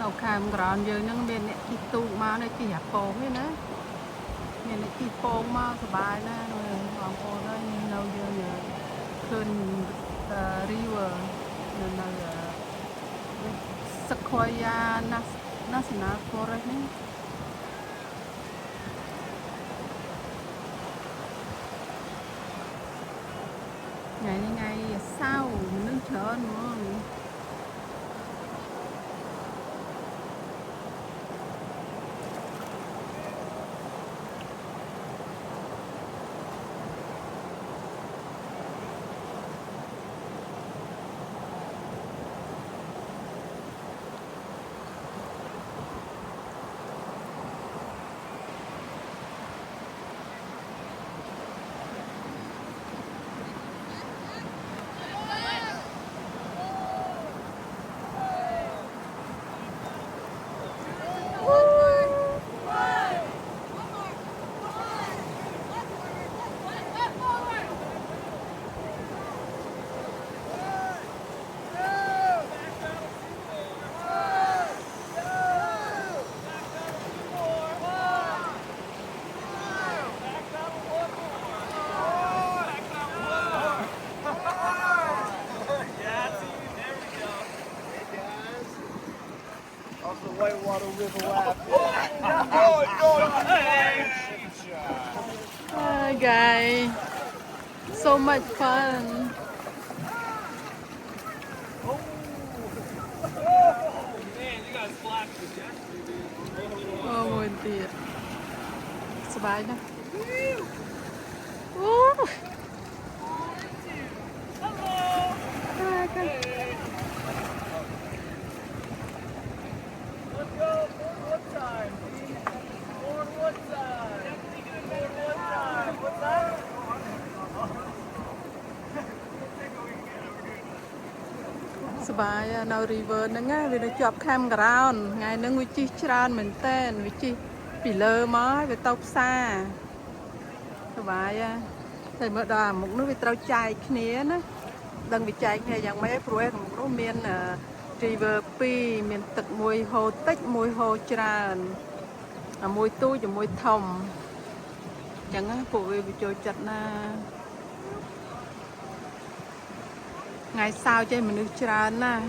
នៅខាងក្រោមយើងហ្នឹងមានអ្នកជិះទូកមកនៅជិះអាពងទេណាមានអ្នកជិះពងមកសប្បាយណាស់បងប្អូនអើយនៅយើងឃើញriver នៅSequoia National Forest នេះថ្ងៃសៅរ៍មនុស្សច្រើនហ្មងWhitewater River Rapids. Hi guys, so much fun. Oh man, you guys flashed the jet. Oh my dear. สบายนะโอ้ Let's go. One time. One time. One time. What's that? សบายនៅ river ហ្នឹងវានៅជាប់ campground ថ្ងៃហ្នឹងវាជិះច្រើនមែនតើវាជិះពីលើមកហើយវាទៅផ្សារសบายតែមើលដល់អាមុខនោះវាត្រូវចែកគ្នាណាដឹងវាចែកគ្នាយ៉ាងម៉េចព្រោះឯមុខនោះមាន river 2មានទឹកមួយហូរតិចមួយហូរច្រើនមួយទូចជាមួយធំអញ្ចឹងពួកវាចូលចិត្តណាថ្ងៃសៅរ៍ចេះមនុស្សច្រើនណាស់